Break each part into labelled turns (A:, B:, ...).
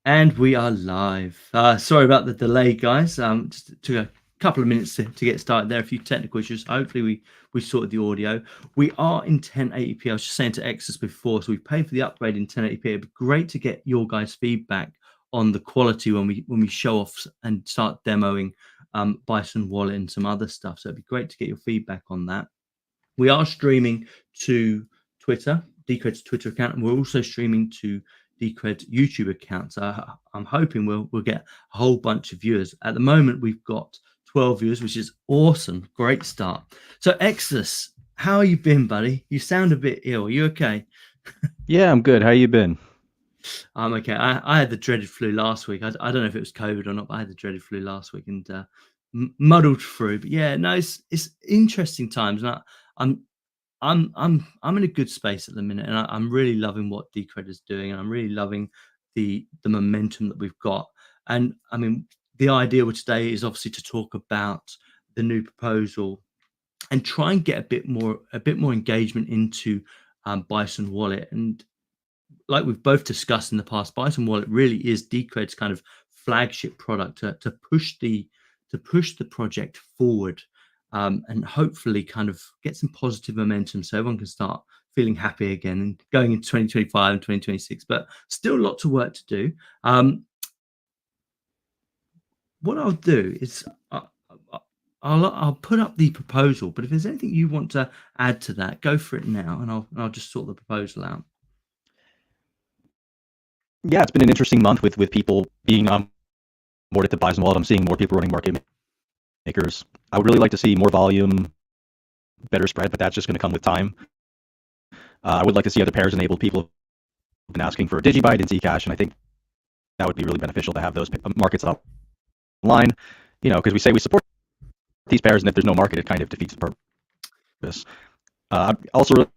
A: And we are live. Sorry about the delay, guys. Just took a couple of minutes to get started there. A few technical issues. Hopefully, we sorted the audio. We are in 1080p. I was just saying to Exodus before, so we paid for the upgrade in 1080p. It'd be great to get your guys' feedback on the quality when we show off and start demoing Bison Wallet and some other stuff. So it'd be great to get your feedback on that. We are streaming to Twitter, Decred's Twitter account, and we're also streaming to Decred's YouTube account. So I'm hoping we'll get a whole bunch of viewers. At the moment, we've got 12 viewers, which is awesome. Great start. So Exodus, how you been, buddy? You sound a bit ill. Are you okay?
B: Yeah, I'm good. How you been?
A: I'm okay. I had the dreaded flu last week. I don't know if it was COVID or not, but I had the dreaded flu last week and muddled through. But yeah, no, it's interesting times. And I'm I'm in a good space at the minute, and I'm really loving what Decred is doing, and I'm really loving the momentum that we've got. And I mean, the idea with today is obviously to talk about the new proposal and try and get a bit more engagement into Bison Wallet. And like we've both discussed in the past, Bison Wallet really is Decred's kind of flagship product to push the project forward, and hopefully kind of get some positive momentum so everyone can start feeling happy again and going into 2025 and 2026. But still a lot of work to do. What I'll do is I'll put up the proposal, but if there's anything you want to add to that, go for it now, and I'll just sort the proposal out.
B: Yeah, it's been an interesting month with people being onboarded to Bison Wallet. I'm seeing more people running market makers. I would really like to see more volume, better spread, but that's just going to come with time. I would like to see other pairs enabled. People have been asking for a Digibyte and Zcash, and I think that would be really beneficial to have those markets online. You know, because we say we support these pairs, and if there's no market, it kind of defeats the purpose. I'm also really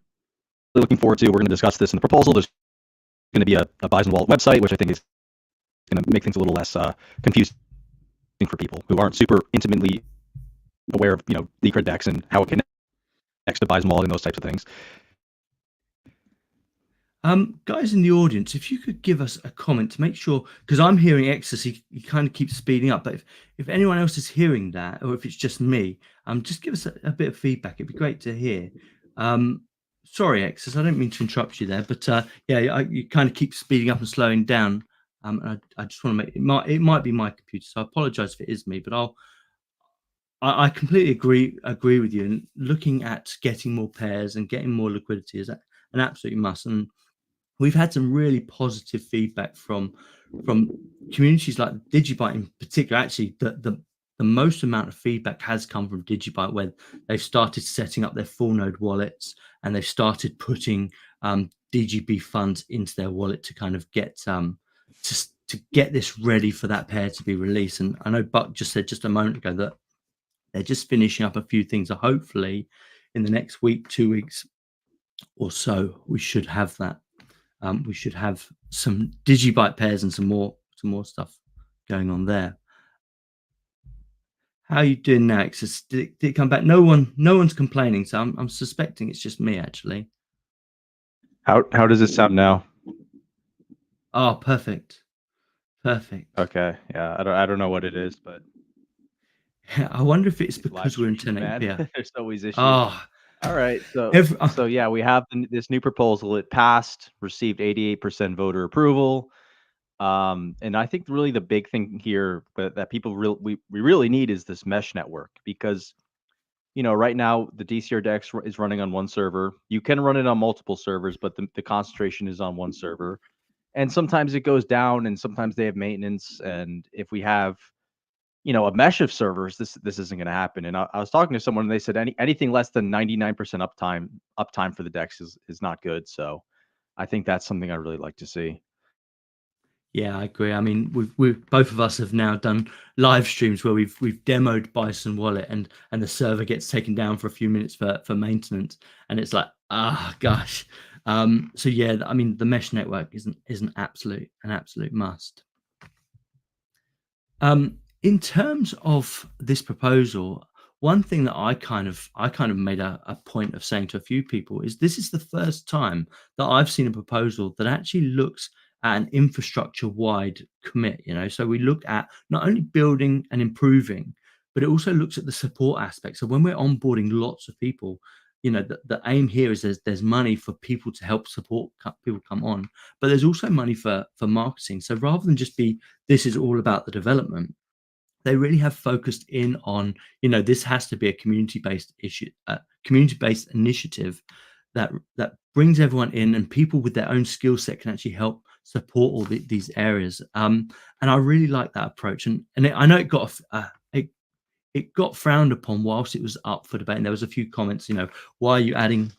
B: looking forward to, we're going to discuss this in the proposal, there's going to be a Bison Wallet website, which I think is going to make things a little less confusing for people who aren't super intimately aware of, Decred DEX and how it connects to Bison Wallet and those types of things.
A: Guys in the audience, if you could give us a comment to make sure, because I'm hearing Exodus, he kind of keeps speeding up, but if anyone else is hearing that, or if it's just me, just give us a bit of feedback. It'd be great to hear. Sorry, Exodus, I don't mean to interrupt you there, but you kind of keep speeding up and slowing down. And I just want to make it might be my computer, so I apologize if it is me, but I completely agree with you. And looking at getting more pairs and getting more liquidity is an absolute must. And we've had some really positive feedback from communities like Digibyte in particular. Actually, the most amount of feedback has come from Digibyte, where they've started setting up their full node wallets and they've started putting DGB funds into their wallet to kind of get to get this ready for that pair to be released. And I know Buck just said just a moment ago that they're just finishing up a few things. So hopefully in the next week, 2 weeks or so, we should have that. We should have some Digibyte pairs and some more stuff going on there. How are you doing now? Did it come back? No one's complaining, so I'm suspecting it's just me actually.
B: How does it sound now?
A: Oh, perfect.
B: Okay, yeah, I don't know what it is, but
A: I wonder if it's because we're in 1080p.
B: There's always issues.
A: Oh,
B: all right. So yeah, we have this new proposal. It passed, received 88% voter approval. And I think really the big thing here that people we really need is this mesh network, because right now the DCR DEX is running on one server. You can run it on multiple servers, but the concentration is on one server. And sometimes it goes down, and sometimes they have maintenance. And if we have a mesh of servers, this isn't going to happen. And I was talking to someone, and they said anything less than 99% uptime for the DEX is not good. So I think that's something I really like to see.
A: Yeah, I agree. I mean, we've both of us have now done live streams where we've demoed Bison Wallet, and the server gets taken down for a few minutes for maintenance, and it's like, gosh. So yeah, I mean, the mesh network is an absolute must. In terms of this proposal, one thing that I kind of made a point of saying to a few people is this is the first time that I've seen a proposal that actually looks at an infrastructure-wide commit. So we look at not only building and improving, but it also looks at the support aspect. So when we're onboarding lots of people, the aim here is there's money for people to help support people come on, but there's also money for marketing. So rather than just be this is all about the development, they really have focused in on, this has to be a community-based community-based initiative that brings everyone in, and people with their own skill set can actually help support all these areas. And I really like that approach. And I know it got frowned upon whilst it was up for debate, and there was a few comments, why are you adding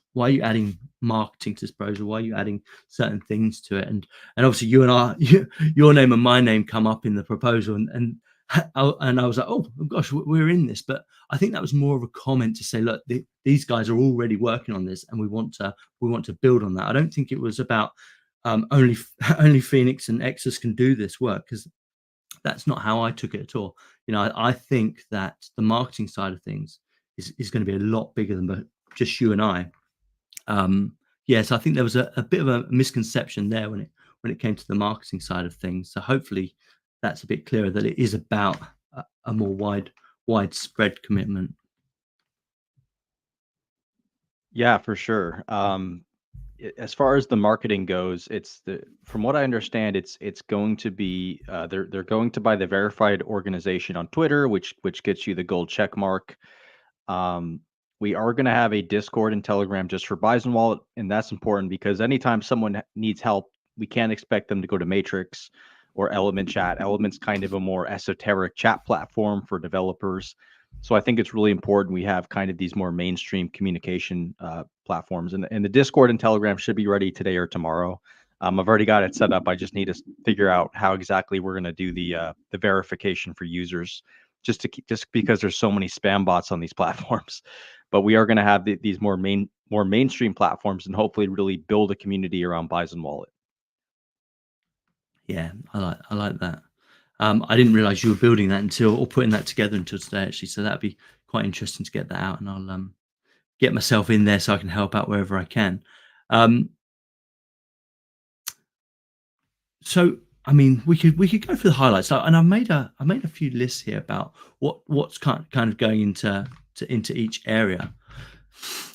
A: marketing to this proposal, why are you adding certain things to it, and obviously your name and my name come up in the proposal, and I was like, oh gosh, we're in this. But I think that was more of a comment to say, look, these guys are already working on this, and we want to build on that. I don't think it was about only Phoenix and Exodus can do this work, because that's not how I took it at all. I think that the marketing side of things is going to be a lot bigger than just you and I. So I think there was a bit of a misconception there when it came to the marketing side of things. So hopefully that's a bit clearer, that it is about a more widespread commitment.
B: Yeah, for sure. As far as the marketing goes, from what I understand, it's going to be they're going to buy the verified organization on Twitter, which gets you the gold check mark. We are going to have a Discord and Telegram just for Bison Wallet, and that's important because anytime someone needs help, we can't expect them to go to Matrix or Element Chat. Element's kind of a more esoteric chat platform for developers. So I think it's really important we have kind of these more mainstream communication platforms, and the Discord and Telegram should be ready today or tomorrow. I've already got it set up. I just need to figure out how exactly we're going to do the verification for users, just because there's so many spam bots on these platforms. But we are going to have these more mainstream platforms, and hopefully really build a community around Bison Wallet.
A: Yeah, I like that. I didn't realize you were building that or putting that together until today, actually. So that'd be quite interesting to get that out, and I'll get myself in there so I can help out wherever I can. So I mean, we could go through the highlights. And I made a few lists here about what's kind of going into each area.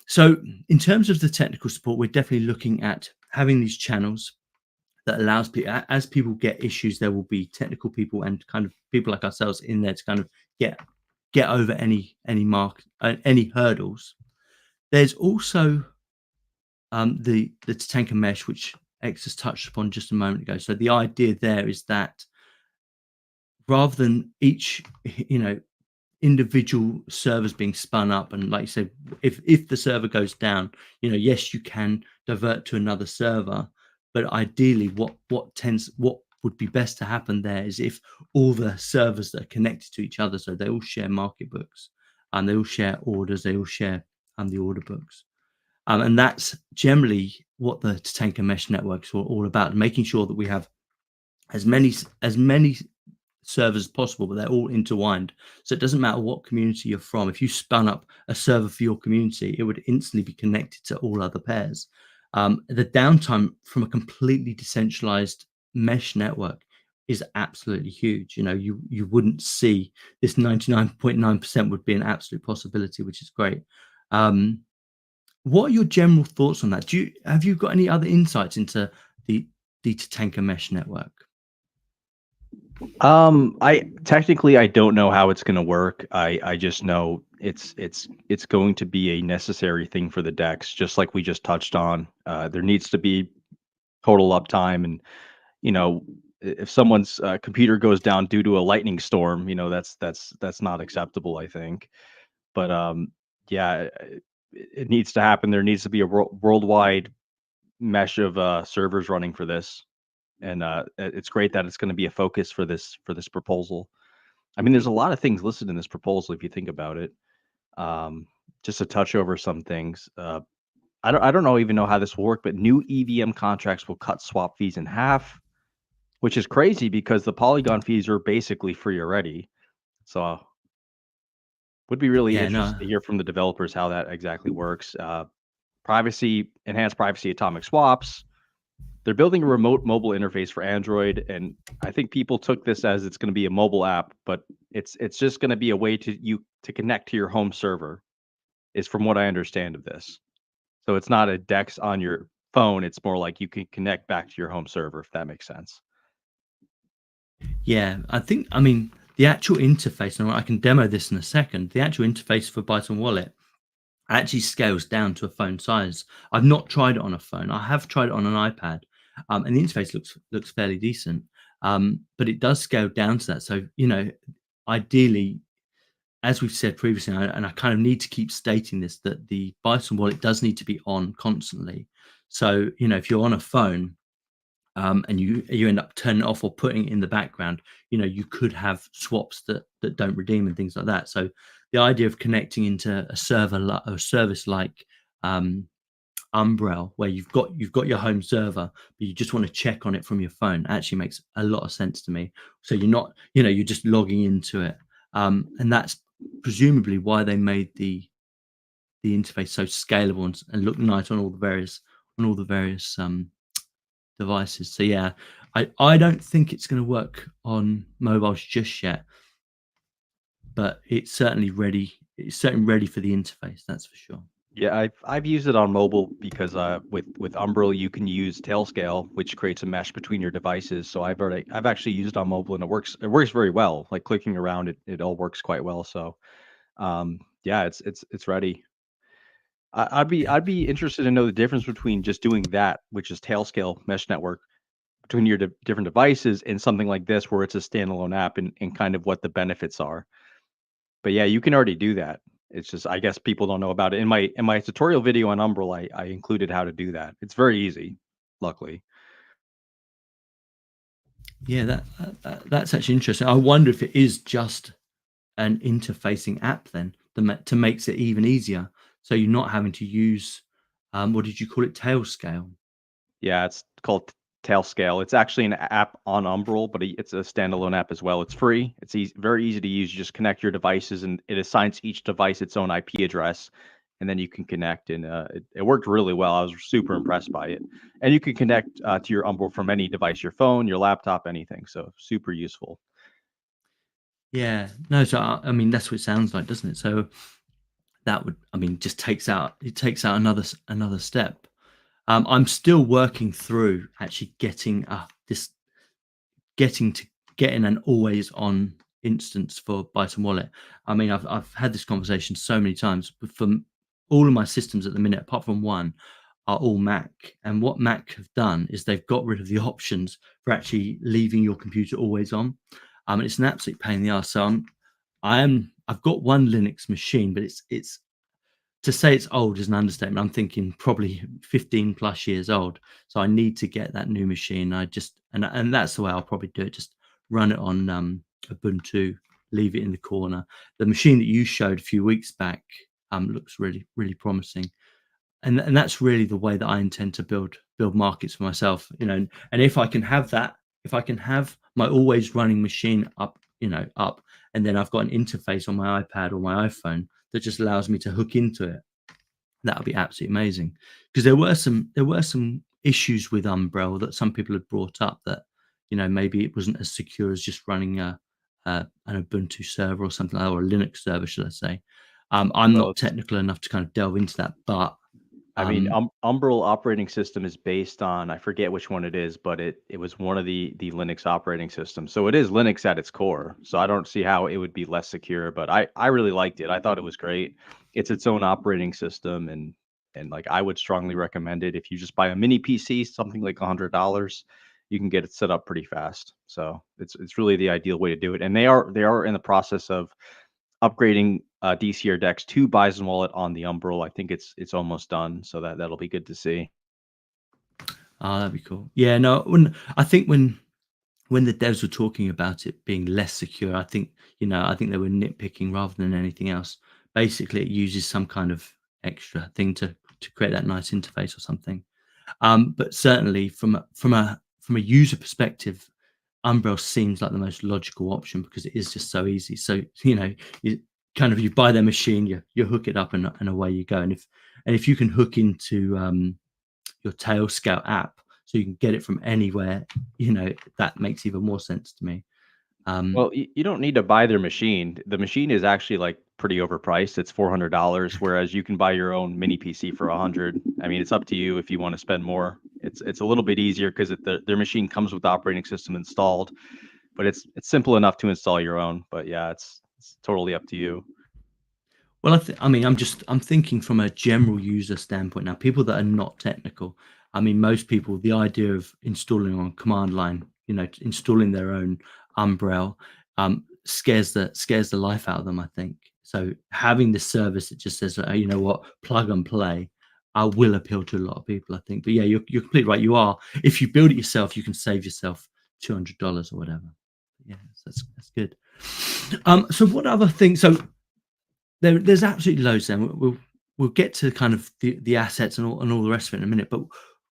A: So in terms of the technical support, we're definitely looking at having these channels that allows people, as people get issues, there will be technical people and kind of people like ourselves in there to kind of get over any hurdles. There's also the Tatanka mesh, which X has touched upon just a moment ago. So the idea there is that rather than each individual servers being spun up, and like you said, if the server goes down, yes, you can divert to another server, but ideally what would be best to happen there is if all the servers that are connected to each other, so they all share market books, and they all share orders, they all share the order books, and that's generally what the Tatanka mesh networks are all about, making sure that we have as many servers as possible, but they're all intertwined. So it doesn't matter what community you're from. If you spun up a server for your community, it would instantly be connected to all other pairs. The downtime from a completely decentralized mesh network is absolutely huge. You wouldn't see this. 99.9% would be an absolute possibility, which is great. What are your general thoughts on that? Have you got any other insights into the Tatanka mesh network?
B: I don't know how it's going to work. I just know it's going to be a necessary thing for the DEX, just like we just touched on. There needs to be total uptime, and if someone's computer goes down due to a lightning storm, that's not acceptable, I think. But yeah, it needs to happen. There needs to be a worldwide mesh of servers running for this. And it's great that it's going to be a focus for this proposal. I mean, there's a lot of things listed in this proposal if you think about it. Just to touch over some things, I don't even know how this will work, but new EVM contracts will cut swap fees in half, which is crazy because the Polygon fees are basically free already. So would be really interesting to hear from the developers how that exactly works. Enhanced privacy atomic swaps. they're building a remote mobile interface for Android, and I think people took this as it's going to be a mobile app, but it's just going to be a way to connect to your home server, is from what I understand of this. So it's not a Dex on your phone. It's more like you can connect back to your home server, if that makes sense.
A: Yeah, I mean, the actual interface, and I can demo this in a second. The actual interface for Bison Wallet actually scales down to a phone size. I've not tried it on a phone. I have tried it on an iPad, and the interface looks fairly decent. But it does scale down to that. So ideally, as we've said previously, and I kind of need to keep stating this, that the Bison Wallet does need to be on constantly. So if you're on a phone, and you end up turning it off or putting it in the background, you could have swaps that don't redeem and things like that. So the idea of connecting into a service like Umbrel, where you've got your home server, but you just want to check on it from your phone, actually makes a lot of sense to me. So you're not, you're just logging into it, and that's presumably why they made the interface so scalable and look nice on all the various devices. So yeah, I don't think it's going to work on mobiles just yet, but it's certainly ready. It's certainly ready for the interface. That's for sure.
B: Yeah, I've used it on mobile because with Umbrel you can use Tailscale, which creates a mesh between your devices. So I've actually used it on mobile and it works very well. Like clicking around it all works quite well. So yeah, it's ready. I'd be interested to know the difference between just doing that, which is Tailscale mesh network, between your different devices, and something like this where it's a standalone app, and kind of what the benefits are. But yeah, you can already do that. It's just I guess people don't know about it. In my tutorial video on Umbrel, I included how to do that. It's very easy, luckily.
A: Yeah, that's actually interesting. I wonder if it is just an interfacing app then to makes it even easier. So you're not having to use what did you call it, Tailscale?
B: Yeah, it's called Tailscale. It's actually an app on Umbrel, but it's a standalone app as well. It's free. It's easy, very easy to use. You just connect your devices, and it assigns each device its own IP address, and then you can connect. And it worked really well. I was super impressed by it. And you can connect to your Umbrel from any device, your phone, your laptop, anything. So super useful.
A: Yeah, no. So I mean, that's what it sounds like, doesn't it? So that would, I mean, just takes out another step. I'm still working through actually this getting to getting an always on instance for Bison Wallet. I mean, I've had this conversation so many times, but from all of my systems at the minute, apart from one, are all Mac. And what Mac have done is they've got rid of the options for actually leaving your computer always on. And it's an absolute pain in the ass. So I've got one Linux machine, but it's to say it's old is an understatement. I'm thinking probably 15 plus years old. So I need to get that new machine. And that's the way I'll probably do it. Just run it on Ubuntu, leave it in the corner. The machine that you showed a few weeks back looks really, really promising. And that's really the way that I intend to build markets for myself. And if I can have that, if I can have my always running machine up, and then I've got an interface on my iPad or my iPhone that just allows me to hook into it, that would be absolutely amazing. Because there were some issues with Umbrel that some people had brought up, that maybe it wasn't as secure as just running an Ubuntu server or something like that, or a Linux server, should I say. I'm
B: Well,
A: not technical enough to kind of delve into that, but
B: I mean,
A: um,
B: Umbrel operating system is based on, I forget which one it is, but it was one of the Linux operating systems. So it is Linux at its core. So I don't see how it would be less secure, but I really liked it. I thought it was great. It's its own operating system, and like I would strongly recommend it. If you just buy a mini PC, something like $100, you can get it set up pretty fast. So it's really the ideal way to do it. And they are in the process of upgrading DCR decks to Bison Wallet on the Umbrel. I think it's almost done, so that'll be good to see.
A: that'd be cool. Yeah, no, when the devs were talking about it being less secure, I think they were nitpicking rather than anything else. Basically, it uses some kind of extra thing to create that nice interface or something. But certainly from a user perspective, Umbrel seems like the most logical option because it is just so easy. So you buy their machine, you hook it up, and away you go. And if you can hook into your Tailscale app, so you can get it from anywhere, that makes even more sense to me.
B: Well, you don't need to buy their machine. The machine is actually like pretty overpriced. It's $400, whereas you can buy your own mini PC for 100. I mean, it's up to you if you want to spend more. It's a little bit easier because their machine comes with the operating system installed, but it's simple enough to install your own. But yeah, it's totally up to you.
A: Well, I mean, I'm thinking from a general user standpoint now. People that are not technical. I mean, most people, the idea of installing on command line, installing their own Umbrel, scares the life out of them, I think. So having this service that just says, you know what, plug and play, will appeal to a lot of people, I think. But yeah, you're completely right. You are. If you build it yourself, you can save yourself $200 or whatever. Yeah, so that's good. So what other things? So there's absolutely loads. Then we'll get to kind of the assets and all the rest of it in a minute. But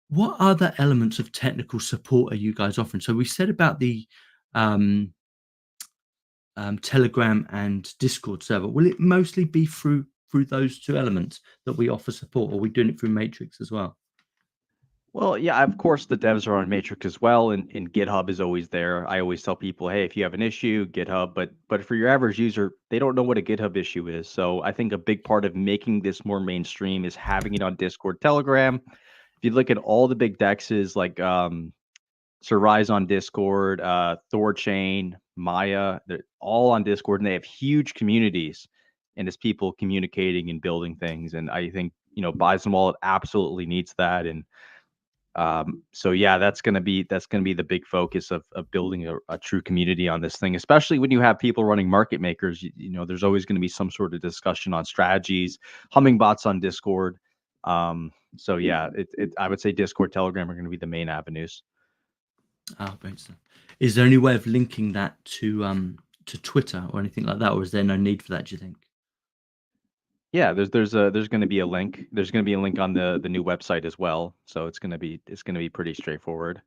A: what other elements of technical support are you guys offering? So we said about the um, Telegram and Discord server. Will it mostly be through those two elements that we offer support, or are we doing it through Matrix as well?
B: Well, yeah, of course the devs are on Matrix as well, and GitHub is always there. I always tell people, hey, if you have an issue, GitHub. But for your average user, they don't know what a GitHub issue is. So I think a big part of making this more mainstream is having it on Discord, Telegram. If you look at all the big dexes like Surrise on Discord, Thorchain, Maya, they're all on Discord, and they have huge communities, and it's people communicating and building things. And I think Bison Wallet absolutely needs that. And so yeah, that's gonna be the big focus of building a true community on this thing, especially when you have people running market makers. There's always going to be some sort of discussion on strategies, humming bots on Discord. So yeah, I would say Discord, Telegram are going to be the main avenues.
A: Oh, great stuff. Is there any way of linking that to Twitter or anything like that, or is there no need for that? Do you think?
B: Yeah, there's going to be a link. There's going to be a link on the new website as well. So it's going to be pretty straightforward.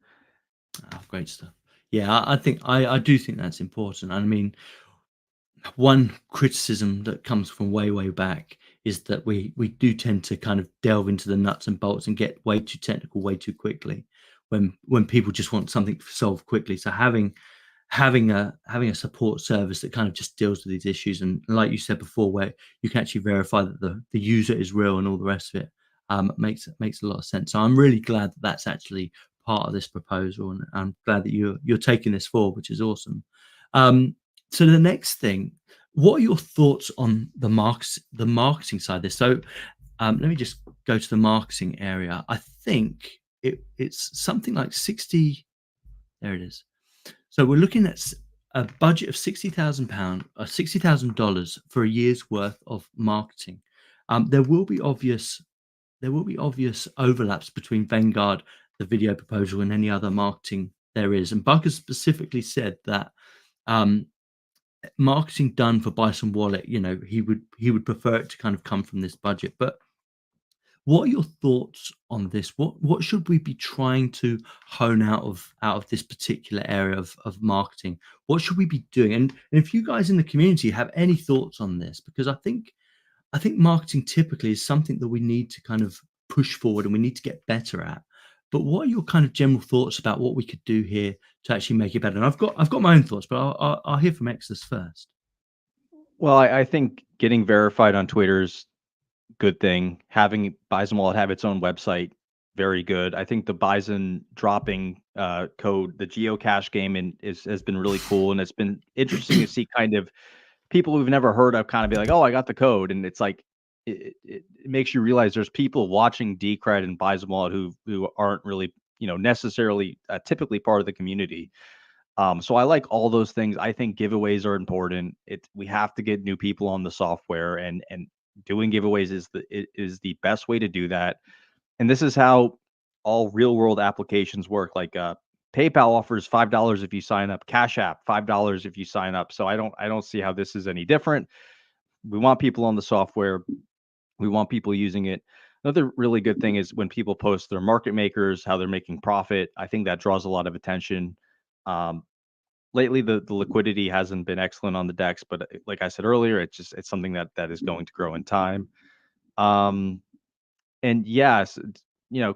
A: Oh, great stuff. Yeah, I think I do think that's important. I mean, one criticism that comes from way back is that we do tend to kind of delve into the nuts and bolts and get way too technical way too quickly when people just want something solved quickly. So having a support service that kind of just deals with these issues, and like you said before, where you can actually verify that the user is real and all the rest of it, makes a lot of sense. So I'm really glad that that's actually part of this proposal, and I'm glad that you're taking this forward, which is awesome. um, so the next thing, what are your thoughts on the marketing side of this? So let me just go to the marketing area. I think it's something like 60. There it is. So we're looking at a budget of £60,000, $60,000 for a year's worth of marketing. There will be obvious overlaps between Vanguard, the video proposal, and any other marketing there is. And Buck has specifically said that um, marketing done for Bison Wallet, he would prefer it to kind of come from this budget. But what are your thoughts on this? What should we be trying to hone out of this particular area of marketing? What should we be doing? And if you guys in the community have any thoughts on this, because I think marketing typically is something that we need to kind of push forward and we need to get better at. But what are your kind of general thoughts about what we could do here to actually make it better? And I've got my own thoughts, but I'll hear from Exodus first.
B: Well, I think getting verified on Twitter's good thing. Having Bison Wallet have its own website, very good. I think the Bison dropping code, the geocache game, has been really cool, and it's been interesting to see kind of people who've never heard of kind of be like, oh, I got the code, and it's like it makes you realize there's people watching Decred and Bison Wallet who aren't really necessarily typically part of the community. So I like all those things. I think giveaways are important. We have to get new people on the software, and doing giveaways is the best way to do that. And this is how all real world applications work. Like PayPal offers $5 if you sign up. Cash App $5 if you sign up. So I don't see how this is any different. We want people on the software. We want people using it. Another really good thing is when people post their market makers, how they're making profit. I think that draws a lot of attention. Um, Lately, the liquidity hasn't been excellent on the DEX, but like I said earlier, it's something that is going to grow in time. Um, and yes,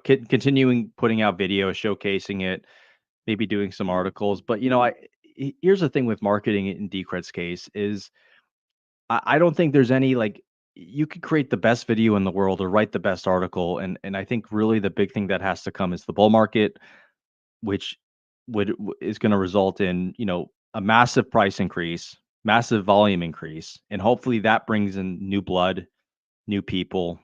B: continuing putting out videos, showcasing it, maybe doing some articles. But here's the thing with marketing in Decred's case is I don't think there's any like you could create the best video in the world or write the best article, and I think really the big thing that has to come is the bull market, which is going to result in a massive price increase, massive volume increase, and hopefully that brings in new blood, new people.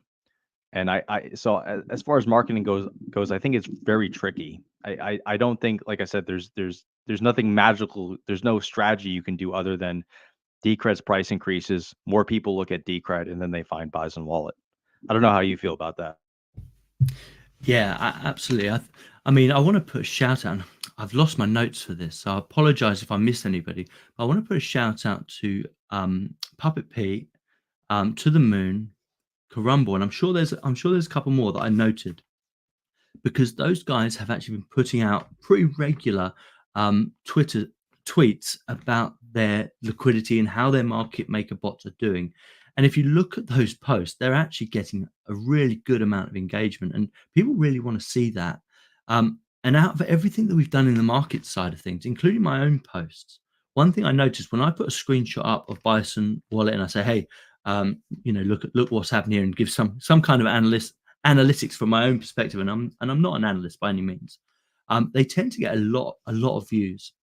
B: And so as far as marketing goes, I think it's very tricky. I don't think, like I said, there's nothing magical. There's no strategy you can do other than Decred's price increases, more people look at Decred, and then they find Bison Wallet. I don't know how you feel about that.
A: Yeah, absolutely. I mean, I want to put a shout out. I've lost my notes for this, so I apologize if I miss anybody. But I want to put a shout out to Puppet Pete, to the Moon, Karumble, and I'm sure there's a couple more that I noted, because those guys have actually been putting out pretty regular Twitter tweets about their liquidity and how their market maker bots are doing. And if you look at those posts, they're actually getting a really good amount of engagement, and people really want to see that. And out of everything that we've done in the market side of things, including my own posts, one thing I noticed when I put a screenshot up of Bison Wallet and I say, "Hey, look what's happening here," and give some kind of analytics from my own perspective, and I'm not an analyst by any means. They tend to get a lot of views,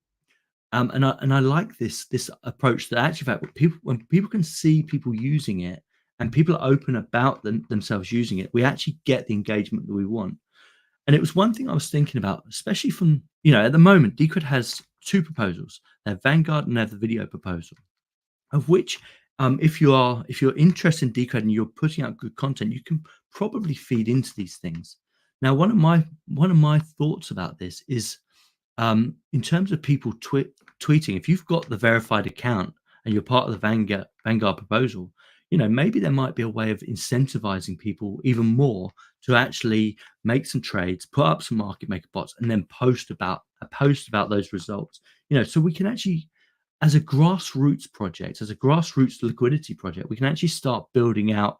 A: and I like this approach that actually, in fact, when people can see people using it and people are open about themselves using it, we actually get the engagement that we want. And it was one thing I was thinking about, especially from at the moment, Decred has two proposals. They have Vanguard and they have the video proposal, of which, if you're interested in Decred and you're putting out good content, you can probably feed into these things. Now, one of my thoughts about this is, in terms of people tweeting, if you've got the verified account and you're part of the Vanguard proposal, maybe there might be a way of incentivizing people even more to actually make some trades, put up some market maker bots, and then post about those results. So we can actually, as a grassroots project, as a grassroots liquidity project, we can actually start building out,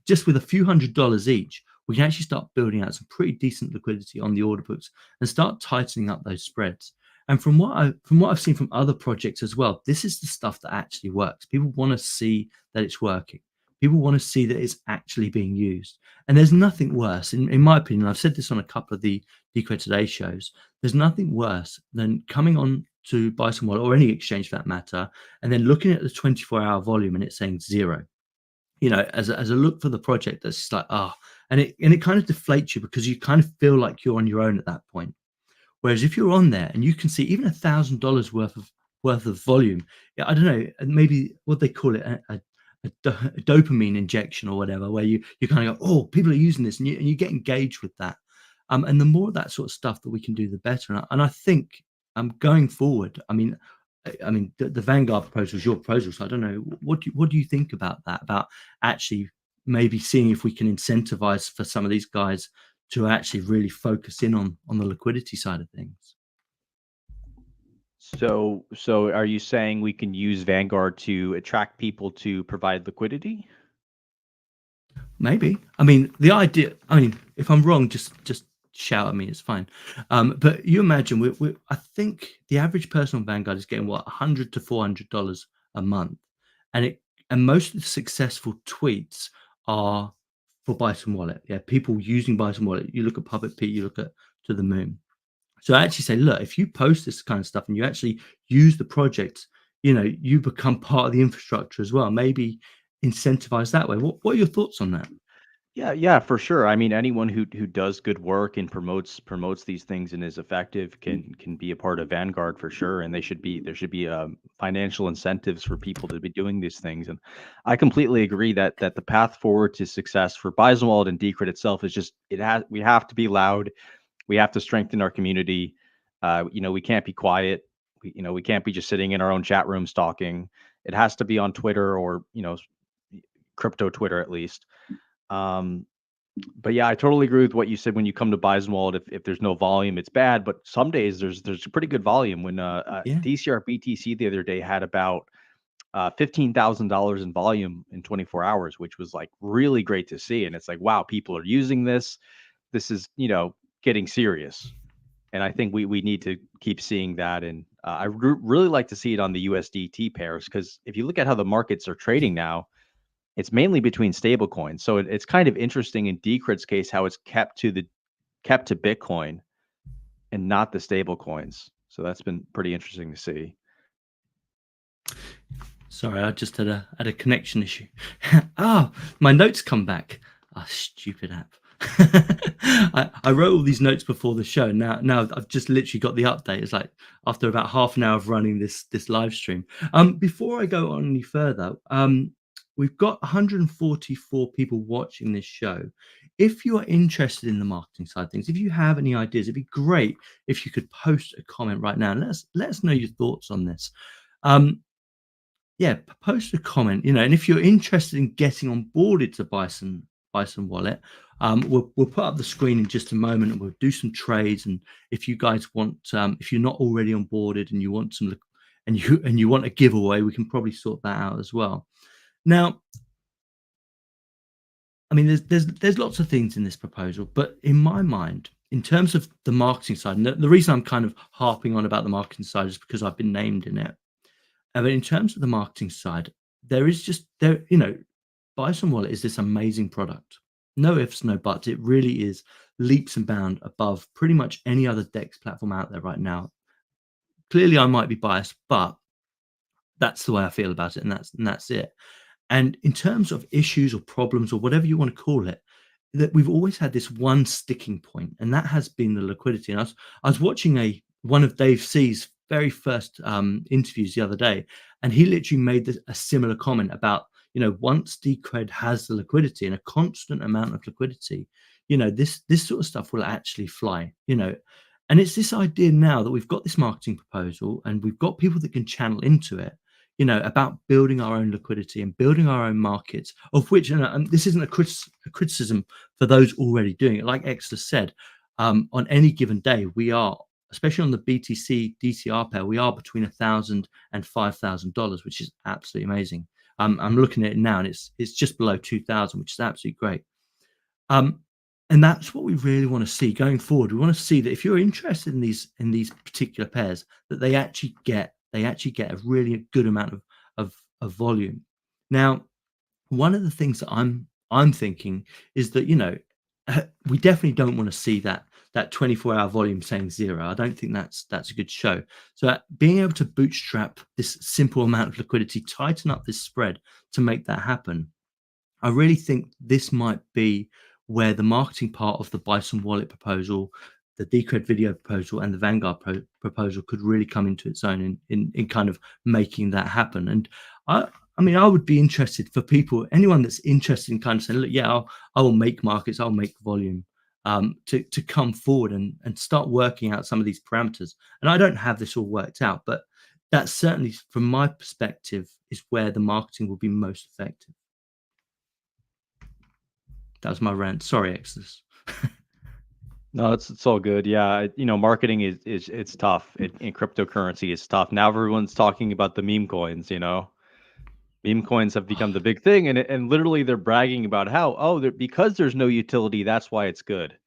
A: just with a few $100s each, we can actually start building out some pretty decent liquidity on the order books and start tightening up those spreads. And from what I've seen from other projects as well, this is the stuff that actually works. People want to see that it's working. People want to see that it's actually being used. And there's nothing worse, in my opinion. I've said this on a couple of the Decred Today shows. There's nothing worse than coming on to Bison Wallet or any exchange for that matter, and then looking at the 24-hour volume and it's saying zero. As a look for the project, that's just like and it kind of deflates you because you kind of feel like you're on your own at that point. Whereas if you're on there and you can see even $1,000 worth of volume, yeah, I don't know, maybe what they call it, a dopamine injection or whatever, where you kind of go, oh, people are using this, and you get engaged with that. And the more of that sort of stuff that we can do, the better. And I think going forward, the Vanguard proposal is your proposal, so I don't know, what do you think about that? About actually maybe seeing if we can incentivize for some of these guys to actually really focus in on the liquidity side of things.
B: So are you saying we can use Vanguard to attract people to provide liquidity?
A: Maybe. The idea. If I'm wrong, just shout at me. It's fine. But you imagine, I think the average person on Vanguard is getting what, $100 to $400 a month, and most of the successful tweets are for Bison Wallet. Yeah, people using Bison Wallet. You look at Puppet Pete, you look at To the Moon. So I actually say, look, if you post this kind of stuff and you actually use the project, you become part of the infrastructure as well. Maybe incentivize that way. What are your thoughts on that?
B: Yeah, for sure. I mean, anyone who does good work and promotes these things and is effective can be a part of Vanguard for sure. And there should be financial incentives for people to be doing these things. And I completely agree that the path forward to success for Bison Wallet and Decred itself is just we have to be loud. We have to strengthen our community. We can't be quiet. We can't be just sitting in our own chat rooms talking. It has to be on Twitter or crypto Twitter at least. But yeah, I totally agree with what you said. When you come to Bison Wallet, if there's no volume, it's bad. But some days there's pretty good volume. When
A: Yeah.
B: DCR BTC the other day had about $15,000 in volume in 24 hours, which was like really great to see. And it's like, wow, people are using this. getting serious. And I think we need to keep seeing that. And I really like to see it on the USDT pairs, because if you look at how the markets are trading now, it's mainly between stable coins. So it's kind of interesting in Decred's case how it's kept to Bitcoin and not the stable coins. So that's been pretty interesting to see.
A: Sorry, I just had a connection issue. My notes come back. Stupid app. I wrote all these notes before the show. Now I've just literally got the update. It's like after about half an hour of running this live stream. Before I go on any further, we've got 144 people watching this show. If you are interested in the marketing side of things, if you have any ideas, it'd be great if you could post a comment right now and let us know your thoughts on this. Yeah, post a comment, and if you're interested in getting onboarded to Bison Wallet, we'll put up the screen in just a moment and we'll do some trades. And if you guys want, if you're not already onboarded and you want and you want a giveaway, we can probably sort that out as well. Now, I mean, there's lots of things in this proposal, but in my mind, in terms of the marketing side, and the reason I'm kind of harping on about the marketing side is because I've been named in it. But in terms of the marketing side, Bison Wallet is this amazing product. No ifs, no buts. It really is leaps and bounds above pretty much any other DEX platform out there right now. Clearly, I might be biased, but that's the way I feel about it, and that's it. And in terms of issues or problems or whatever you want to call it, that we've always had this one sticking point, and that has been the liquidity. And I was watching one of Dave C's very first interviews the other day, and he literally made a similar comment about, once Decred has the liquidity and a constant amount of liquidity, this sort of stuff will actually fly, and it's this idea now that we've got this marketing proposal and we've got people that can channel into it, about building our own liquidity and building our own markets, of which, and this isn't a criticism for those already doing it. Like Exitus said, on any given day, we are, especially on the BTC DCR pair, we are between $1,000 and $5,000, which is absolutely amazing. I'm looking at it now, and it's just below 2,000, which is absolutely great. And that's what we really want to see going forward. We want to see that if you're interested in these particular pairs, that they actually get a really good amount of volume. Now, one of the things that I'm thinking is that we definitely don't want to see that 24-hour volume saying zero. I don't think that's a good show. So being able to bootstrap this simple amount of liquidity, tighten up this spread to make that happen, I really think this might be where the marketing part of the Bison Wallet proposal, the Decred video proposal, and the Vanguard proposal could really come into its own in kind of making that happen. And I mean, I would be interested for anyone that's interested in kind of saying, look, yeah, I will make markets, I'll make volume, to come forward and start working out some of these parameters. And I don't have this all worked out, but that certainly, from my perspective, is where the marketing will be most effective. That was my rant. Sorry, Exodus.
B: No, it's all good. Yeah, marketing is it's tough. In cryptocurrency, it's tough. Now everyone's talking about the meme coins. Meme coins have become the big thing, and literally they're bragging about how because there's no utility, that's why it's good,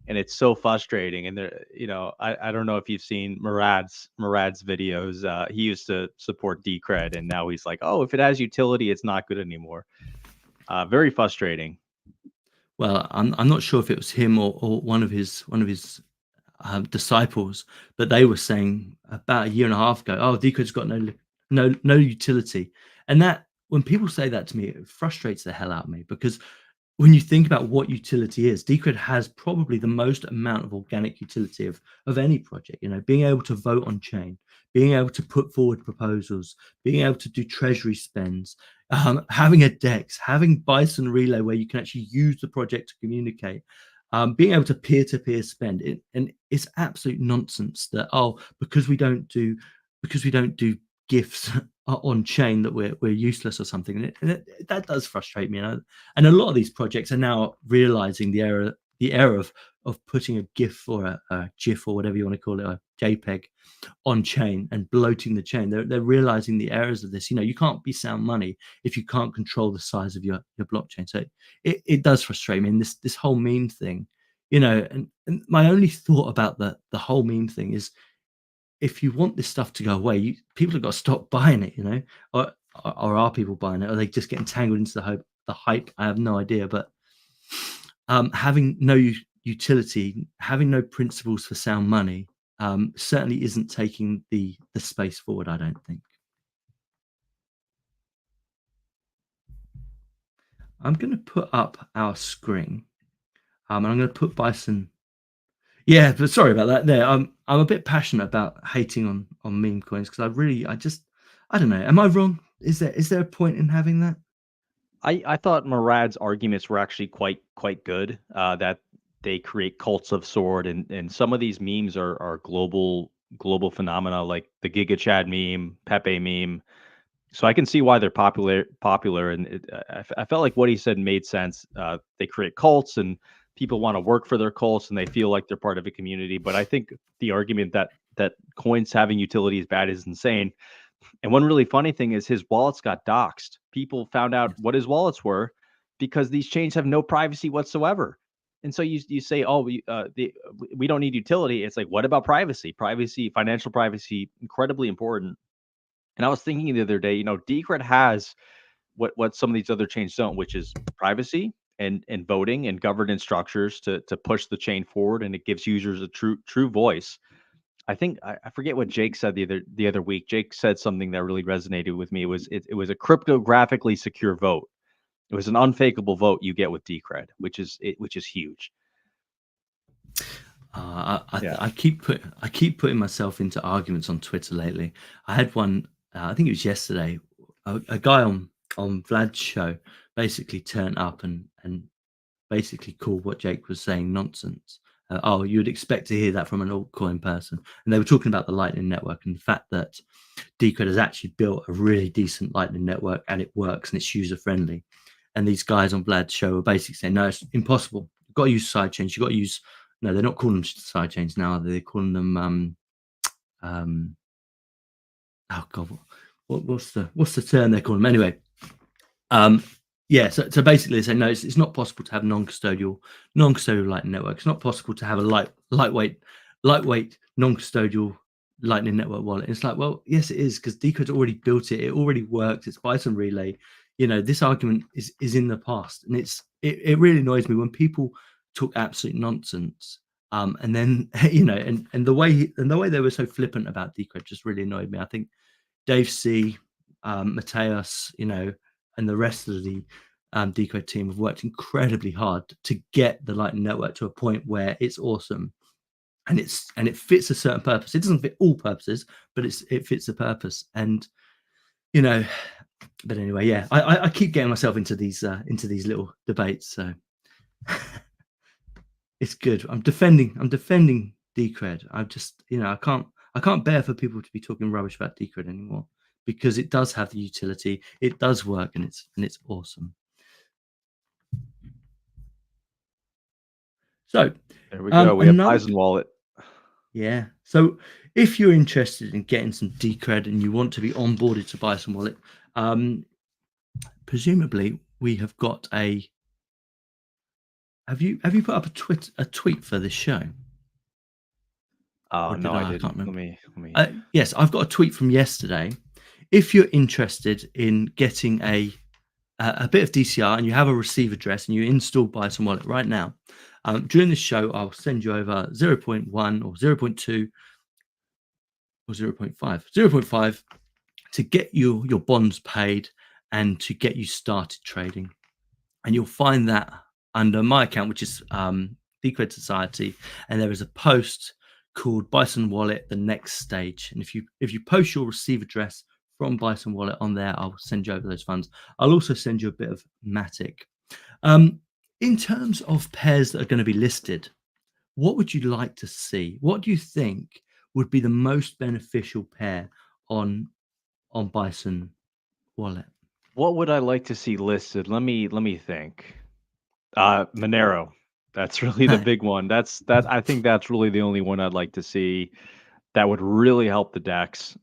B: and it's so frustrating. And I don't know if you've seen Murad's videos. He used to support Decred, and now he's like, oh, if it has utility, it's not good anymore. Very frustrating.
A: Well, I'm not sure if it was him or one of his disciples, but they were saying about a year and a half ago, oh, Decred's got no utility. And that, when people say that to me, it frustrates the hell out of me, because when you think about what utility is, Decred has probably the most amount of organic utility of any project. Being able to vote on chain, being able to put forward proposals, being able to do treasury spends, having a DEX, having Bison Relay where you can actually use the project to communicate, being able to peer-to-peer spend. And it's absolute nonsense that, because we don't do gifts on chain, that we're useless or something. And that does frustrate me. And a lot of these projects are now realizing the error of putting a GIF or a GIF or whatever you want to call it, a JPEG, on chain and bloating the chain. They're realizing the errors of this. You can't be sound money if you can't control the size of your blockchain. So it does frustrate me. And this whole meme thing, And my only thought about the whole meme thing is, if you want this stuff to go away, people have got to stop buying it, or are people buying it? Are they just getting tangled into the hype? I have no idea. But having no utility, having no principles for sound money, certainly isn't taking the space forward, I don't think. I'm going to put up our screen, and I'm going to put Bison. Yeah, but sorry about that. There, I'm a bit passionate about hating on meme coins because I don't know. Am I wrong? Is there a point in having that?
B: I thought Murad's arguments were actually quite good. That they create cults of sword, and some of these memes are global phenomena, like the Giga Chad meme, Pepe meme. So I can see why they're popular, and I felt like what he said made sense. They create cults, and people want to work for their cults, and they feel like they're part of a community. But I think the argument that coins having utility is bad is insane. And one really funny thing is his wallets got doxxed. People found out what his wallets were because these chains have no privacy whatsoever. And so you say, oh, we don't need utility. It's like, what about privacy? Privacy, financial privacy, incredibly important. And I was thinking the other day, Decred has what some of these other chains don't, which is privacy and voting and governance structures to push the chain forward, and it gives users a true voice. I think I forget what Jake said the other week. Jake said something that really resonated with me. It was a cryptographically secure vote. It was an unfakeable vote you get with Decred, which is huge.
A: I keep putting myself into arguments on Twitter lately. I had one. I think it was yesterday. A guy on Vlad's show basically turned up and basically called what Jake was saying nonsense. You would expect to hear that from an altcoin person. And they were talking about the Lightning Network and the fact that Decred has actually built a really decent Lightning Network and it works and it's user friendly. And these guys on Vlad's show were basically saying, no, it's impossible. You've got to use sidechains. You've got to use, no, they're not calling them sidechains now. They're calling them, oh God, what's the term they're calling them? Anyway, yeah, so basically they say no, it's not possible to have non-custodial Lightning Network. It's not possible to have a lightweight non-custodial Lightning Network wallet. And it's like, well, yes, it is, because Decod's already built it. It already works. It's Bison Relay. This argument is in the past, and it really annoys me when people talk absolute nonsense. And then and the way they were so flippant about Decred just really annoyed me. I think Dave C, Mateus, and the rest of the Decode team have worked incredibly hard to get the Lightning Network to a point where it's awesome, and it fits a certain purpose. It doesn't fit all purposes, but it fits a purpose. And but anyway, yeah, I keep getting myself into these little debates, so it's good. I'm defending Decred. I can't bear for people to be talking rubbish about Decred anymore, because it does have the utility, it does work, and it's awesome. So
B: there we go. We have Bison Wallet.
A: Yeah. So if you're interested in getting some Decred and you want to be onboarded to Bison Wallet, presumably we have got a. Have you put up a tweet for this show?
B: Oh no, I didn't.
A: Can't remember.
B: Let me.
A: Yes, I've got a tweet from yesterday. If you're interested in getting a bit of DCR and you have a receive address and you install Bison Wallet right now, during this show, I'll send you over 0.1 or 0.2 or 0.5 to get your bonds paid and to get you started trading. And you'll find that under my account, which is Decred Society, and there is a post called Bison Wallet, the next stage. And if you post your receive address from Bison Wallet on there, I'll send you over those funds. I'll also send you a bit of Matic. In terms of pairs that are going to be listed, what would you like to see? What do you think would be the most beneficial pair on Bison Wallet?
B: What would I like to see listed? Let me think. Monero. That's really the big one. I think that's really the only one I'd like to see that would really help the DEX,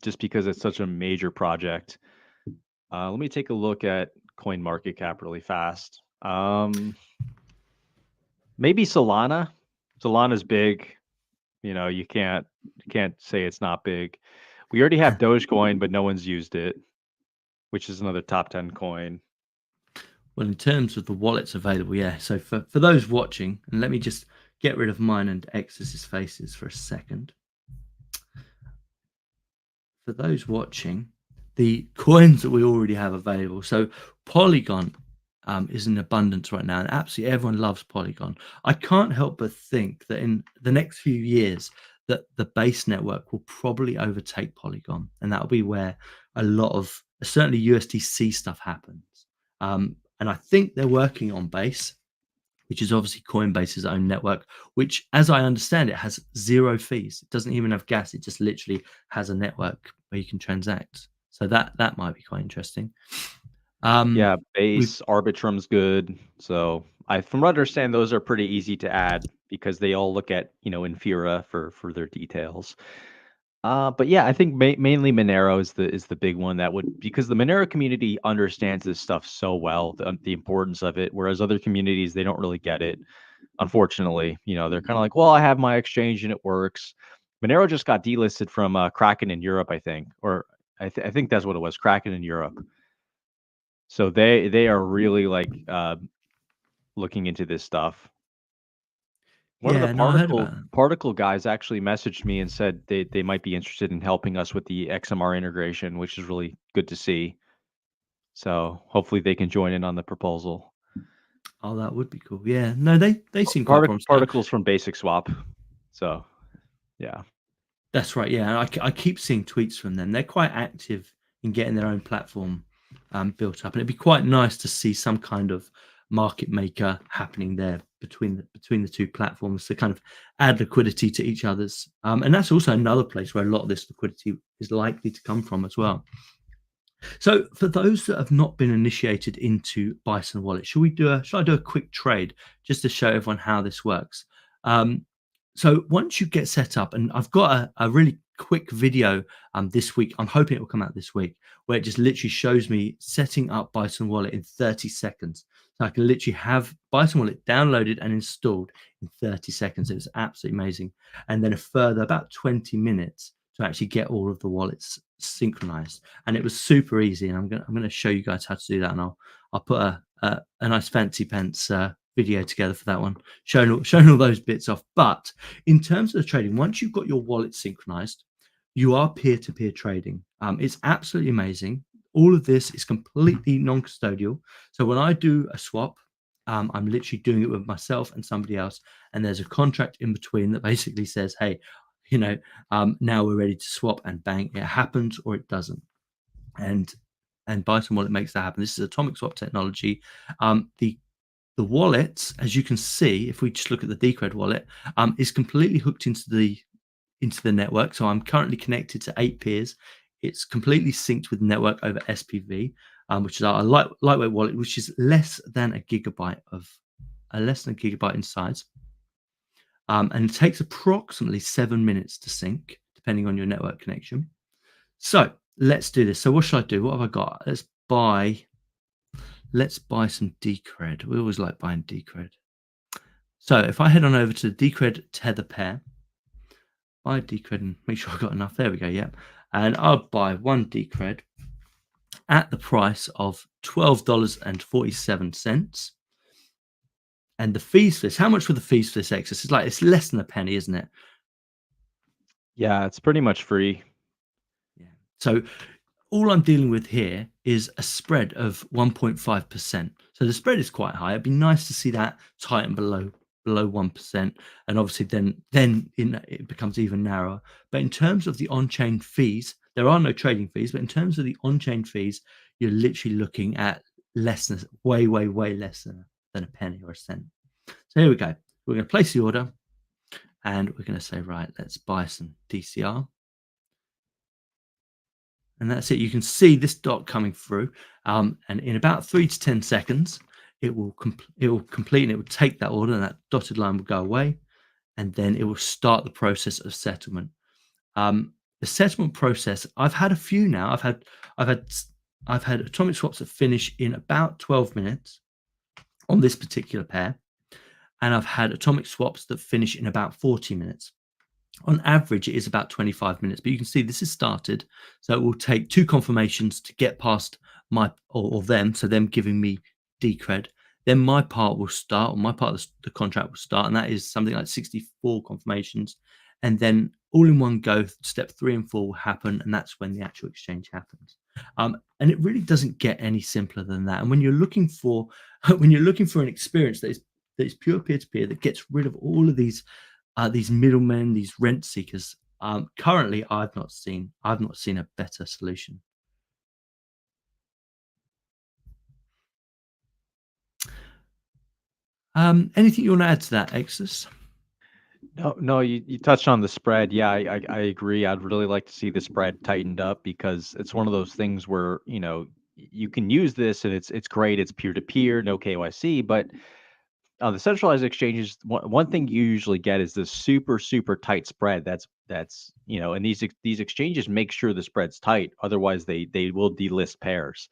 B: just because it's such a major project. Let me take a look at CoinMarketCap really fast. Maybe Solana. Solana's big. You can't say it's not big. We already have Dogecoin, but no one's used it, which is another top 10 coin.
A: Well, in terms of the wallets available, yeah. So for those watching, and let me just get rid of mine and Exitus's faces for a second. For those watching, the coins that we already have available. So Polygon is in abundance right now, and absolutely everyone loves Polygon. I can't help but think that in the next few years, that the base network will probably overtake Polygon, and that'll be where a lot of certainly USDC stuff happens. And I think they're working on Base, which is obviously Coinbase's own network, which, as I understand it, has zero fees. It doesn't even have gas. It just literally has a network where you can transact. So that might be quite interesting.
B: Yeah,
A: We've
B: Base, Arbitrum's good. So from what I understand, those are pretty easy to add because they all look at, Infura for their details. But yeah, I think mainly Monero is the big one that would, because the Monero community understands this stuff so well, the importance of it, whereas other communities, they don't really get it. Unfortunately, they're kind of like, well, I have my exchange and it works. Monero just got delisted from Kraken in Europe, I think, or I think that's what it was, Kraken in Europe. So they are really like looking into this stuff. One of the
A: yeah, no, I heard about that.
B: particle guys actually messaged me and said they might be interested in helping us with the XMR integration, which is really good to see. So hopefully they can join in on the proposal.
A: Oh, that would be cool. Yeah, no, they seem quite promising.
B: Particles from Basic Swap. So yeah.
A: That's right. Yeah, I keep seeing tweets from them. They're quite active in getting their own platform built up, and it'd be quite nice to see some kind of market maker happening there between the two platforms to kind of add liquidity to each other's. And that's also another place where a lot of this liquidity is likely to come from as well. So for those that have not been initiated into Bison Wallet, should I do a quick trade just to show everyone how this works? So once you get set up, and I've got a really quick video this week, I'm hoping it will come out this week, where it just literally shows me setting up Bison Wallet in 30 seconds. So I can literally have Bison Wallet downloaded and installed in 30 seconds. It was absolutely amazing. And then a further about 20 minutes to actually get all of the wallets synchronized. And it was super easy. And I'm gonna show you guys how to do that. And I'll put a nice fancy pants video together for that one, showing all those bits off. But in terms of the trading, once you've got your wallet synchronized, you are peer-to-peer trading. It's absolutely amazing. All of this is completely non-custodial. So when I do a swap, I'm literally doing it with myself and somebody else, and there's a contract in between that basically says, hey, now we're ready to swap, and bang, it happens or it doesn't. And Bison Wallet makes that happen. This is atomic swap technology. The wallet, as you can see, if we just look at the Decred wallet, is completely hooked into the network. So I'm currently connected to 8 peers. It's completely synced with the network over SPV, which is our lightweight wallet, which is less than a gigabyte in size. And it takes approximately 7 minutes to sync, depending on your network connection. So let's do this. So what should I do? What have I got? Let's buy some Decred. We always like buying Decred. So if I head on over to the Decred Tether pair, buy Decred and make sure I got enough. There we go. Yep. And I'll buy 1 Decred at the price of $12.47. And the fees for this, how much were the fees for this excess? It's less than a penny, isn't it?
B: Yeah, it's pretty much free.
A: Yeah. So all I'm dealing with here is a spread of 1.5%. So the spread is quite high. It'd be nice to see that tighten below 1%, and obviously then it becomes even narrower. But in terms of the on-chain fees, there are no trading fees. But in terms of the on-chain fees, you're literally looking at way less than a penny or a cent. So here we go. We're going to place the order, and we're going to say, right, let's buy some DCR. And that's it. You can see this dot coming through, and in about 3 to 10 seconds, it will complete, and it will take that order, and that dotted line will go away, and then it will start the process of settlement. The settlement process, I've had a few now. I've had atomic swaps that finish in about 12 minutes on this particular pair. and I've had atomic swaps that finish in about 40 minutes. On average, it is about 25 minutes, but you can see this is started. So it will take 2 confirmations to get past my or them, so them giving me decred. Then my part will start, or my part of the contract will start, and that is something like 64 confirmations. And then all in one go, step 3 and 4 will happen, and that's when the actual exchange happens. And it really doesn't get any simpler than that. And when you're looking for when you're looking for an experience that is pure peer-to-peer, that gets rid of all of these middlemen, these rent seekers. Currently, I've not seen a better solution. Anything you want to add to that, Exodus?
B: No, you touched on the spread. Yeah, I agree. I'd really like to see the spread tightened up because it's one of those things where, you can use this and it's great. It's peer to peer, no KYC, but on the centralized exchanges, one thing you usually get is this super tight spread. And these exchanges make sure the spread's tight. Otherwise, they will delist pairs.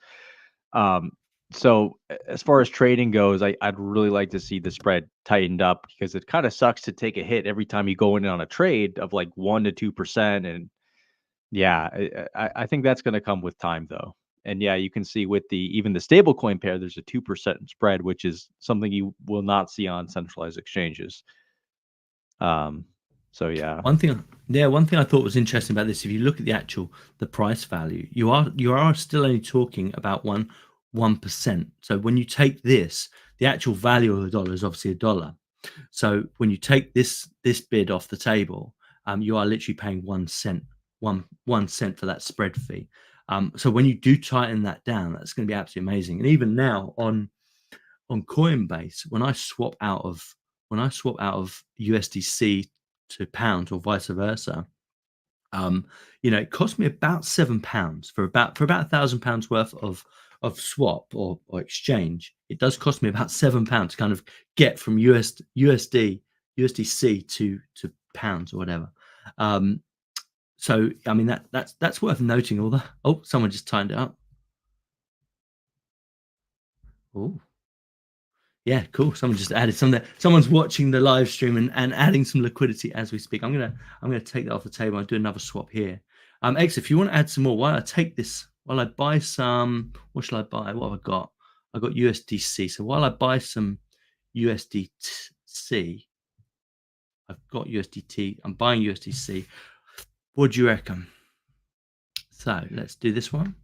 B: Um, so as far as trading goes, I'd really like to see the spread tightened up because it kind of sucks to take a hit every time you go in on a trade of like 1 to 2%. And yeah, I think that's going to come with time though. And yeah, you can see with even the stable coin pair, there's a 2% spread, which is something you will not see on centralized exchanges. So yeah.
A: One thing I thought was interesting about this, if you look at the price value, you are still only talking about 1%. So when you take this, the actual value of a dollar is obviously a dollar. So when you take this bid off the table, you are literally paying 1 cent, one cent for that spread fee. So when you do tighten that down, that's going to be absolutely amazing. And even now on Coinbase, when I swap out of USDC to pounds or vice versa, it cost me about £7 for about £1,000 worth of swap or exchange. It does cost me about £7 to kind of get from USDC to pounds or whatever. So I mean that's worth noting. All the someone just timed it up. Oh. Yeah, cool. Someone just added some there. Someone's watching the live stream and adding some liquidity as we speak. I'm gonna take that off the table and do another swap here. X, if you want to add some more, while I buy some, what shall I buy? What have I got? I got USDC. So while I buy some USDC, I've got USDT. I'm buying USDC. What do you reckon? So let's do this one.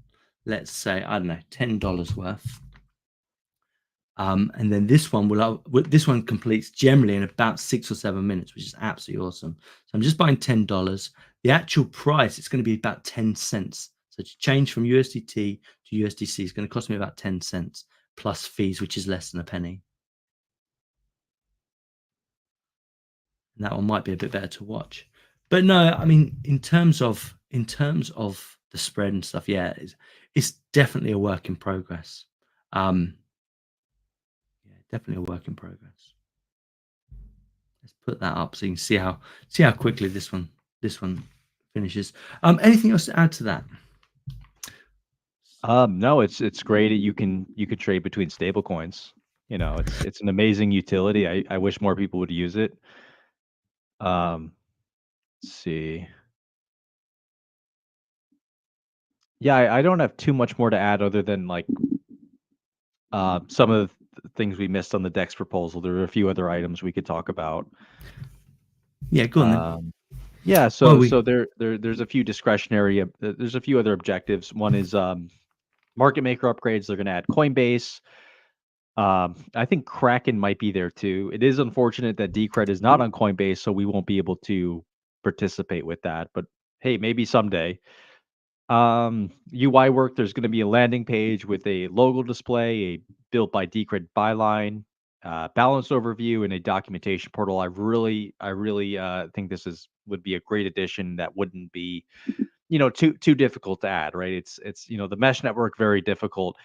A: Let's say, I don't know, $10 worth. And then this one completes generally in about 6 or 7 minutes, which is absolutely awesome. So I'm just buying $10. The actual price, it's going to be about 10 cents. So to change from USDT to USDC is going to cost me about 10 cents plus fees, which is less than a penny. And that one might be a bit better to watch. But no, I mean, in terms of the spread and stuff, yeah, it's definitely a work in progress. Definitely a work in progress. Let's put that up so you can see how quickly this one finishes. Anything else to add to that?
B: No, it's great. You can trade between stable coins. It's an amazing utility. I wish more people would use it. Let's see. Yeah, I don't have too much more to add other than like some of the things we missed on the DEX proposal. There are a few other items we could talk about.
A: Yeah, go on then.
B: Yeah, so there's a few discretionary. There's a few other objectives. One is market maker upgrades. They're going to add Coinbase. I think Kraken might be there too. It is unfortunate that Decred is not on Coinbase, so we won't be able to participate with that. But hey, maybe someday. UI work. There's going to be a landing page with a logo display, a built by Decred byline, balance overview, and a documentation portal. I really think this would be a great addition that wouldn't be, too difficult to add. Right? It's the mesh network, very difficult.